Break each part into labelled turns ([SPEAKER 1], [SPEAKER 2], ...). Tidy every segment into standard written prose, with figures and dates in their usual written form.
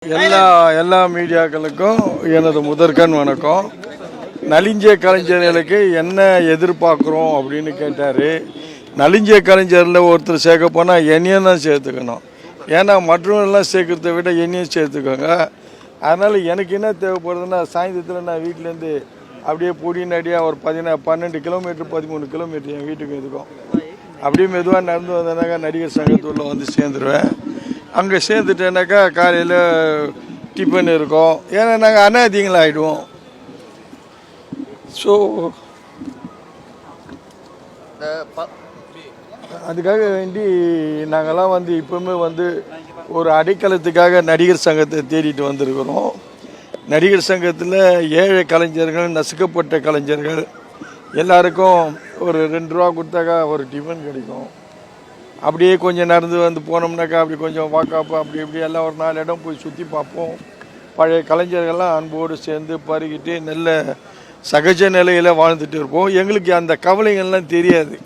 [SPEAKER 1] எல்லா மீடியாக்களுக்கும் எனது முதற்கண் வணக்கம். நலிஞ்ச கலைஞர்களுக்கு என்ன எதிர்பார்க்குறோம் அப்படின்னு கேட்டார். நலிஞ்ச கலைஞரில் ஒருத்தர் சேர்க்க போனால் என்னையும் தான் சேர்த்துக்கணும். ஏன்னா மற்றவங்களெலாம் சேர்க்கறத விட என்னையும் சேர்த்துக்கோங்க. அதனால் எனக்கு என்ன தேவைப்படுதுன்னா, சாயந்தரத்தில் நான் வீட்டிலேருந்து அப்படியே பொடிநடியாக ஒரு 12 கிலோமீட்டர் 13 கிலோமீட்டர் என் வீட்டுக்கு இருக்கும். அப்படியே மெதுவாக நடந்து வந்தேனாக்கா நடிகர் சங்கத்துள்ள வந்து சேர்ந்துருவேன். அங்கே சேர்ந்துட்டேனாக்கா காலையில் டிஃபன் இருக்கும். ஏன்னா நாங்கள் அனாதிங்களாக ஆகிடுவோம். ஸோ அதுக்காக வேண்டி நாங்கள்லாம் வந்து இப்போவுமே வந்து ஒரு அடைக்கலத்துக்காக நடிகர் சங்கத்தை தேடிட்டு வந்திருக்கிறோம். நடிகர் சங்கத்தில் ஏழை கலைஞர்கள், நசுக்கப்பட்ட கலைஞர்கள் எல்லாருக்கும் ஒரு 2 ரூபா கொடுத்தாக்கா ஒரு டிஃபன் கிடைக்கும். அப்படியே கொஞ்சம் நடந்து வந்து போனோம்னாக்கா அப்படி கொஞ்சம் வாக்காப்பு அப்படி இப்படி எல்லாம் ஒரு 4 இடம் போய் சுற்றி பார்ப்போம். பழைய கலைஞர்கள்லாம் அன்போடு சேர்ந்து பருகிட்டு நல்ல சகஜ நிலையில் வாழ்ந்துட்டு இருப்போம். எங்களுக்கு அந்த கவலைகள்லாம் தெரியாது.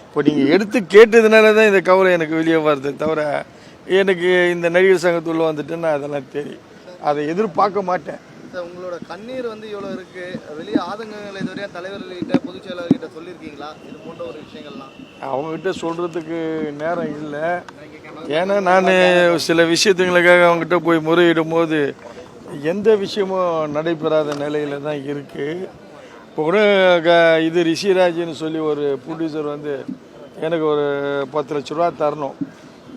[SPEAKER 1] இப்போ நீங்கள் எடுத்து கேட்டதுனால தான் இந்த கவலை எனக்கு வெளியே வருது தவிர, எனக்கு இந்த நடிகர் சங்கத்துள்ள வந்துட்டுன்னா அதெல்லாம் தெரியும். அதை எதிர்பார்க்க மாட்டேன்.
[SPEAKER 2] உங்களோட கண்ணீர் வந்து இவ்வளோ இருக்கு, வெளியே ஆதங்கங்கள் இதுவரையா தலைவர்கள்கிட்ட பொதுச் செயலாளர்கிட்ட சொல்லியிருக்கீங்களா? இது போன்ற ஒரு விஷயங்கள்லாம்
[SPEAKER 1] அவங்ககிட்ட சொல்கிறதுக்கு நேரம் இல்லை. ஏன்னா நான் சில விஷயத்துங்களுக்காக அவங்ககிட்ட போய் முறையிடும் போது எந்த விஷயமும் நடைபெறாத நிலையில் தான் இருக்குது. இப்போ கூட இது ரிஷிராஜ்னு சொல்லி ஒரு ப்ரொடியூசர் வந்து எனக்கு ஒரு 10 லட்ச ரூபா தரணும்.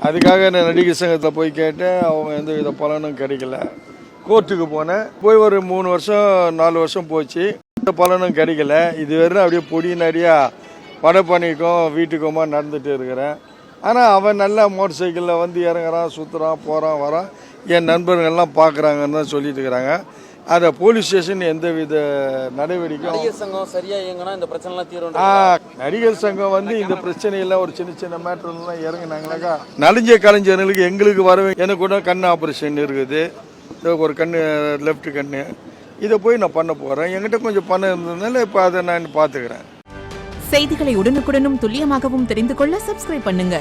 [SPEAKER 1] அதுக்காக நான் நடிகர் சங்கத்தில் போய் கேட்டேன். அவங்க எந்த வித பலனும் கிடைக்கல. கோர்ட்டுக்கு போனேன். போய் ஒரு 3 வருஷம் 4 வருஷம் போச்சு. எந்த பலனும் கிடைக்கல. இது வரைக்கும் அப்படியே பொடி நிறையா படப்பணிக்கும் வீட்டுக்குமா நடந்துட்டு இருக்கிறேன். ஆனால் அவன் நல்லா மோட்டர் சைக்கிளில் வந்து இறங்குறான், சுற்றுறான், போகிறான், வரான். என் நண்பர்கள்லாம் பார்க்குறாங்கன்னு தான் சொல்லிட்டு இருக்கிறாங்க. அதை போலீஸ் ஸ்டேஷன் எந்த வித நடவடிக்கையும்
[SPEAKER 3] நடிகர் சங்கம் சரியா இயங்கினா இந்த பிரச்சனைலாம் தீரும்.
[SPEAKER 1] நடிகர் சங்கம் வந்து இந்த பிரச்சனையெல்லாம் ஒரு சின்ன மேட்டர்லாம் இறங்கினாங்கனாக்கா நலிஞ்ச கலைஞர்களுக்கு எங்களுக்கு வரவே. எனக்கு கூட கண் ஆப்ரேஷன் இருக்குது. ஒரு கண், லெஃப்ட் கண். இதை போய் நான் பண்ண போகிறேன். என்கிட்ட கொஞ்சம் பணம் இருந்ததுனால இப்போ அதை நான் பார்த்துக்கிறேன்.
[SPEAKER 4] செய்திகளை உடனுக்குடனும் துல்லியமாகவும் தெரிந்து கொள்ள சப்ஸ்கிரைப் பண்ணுங்க.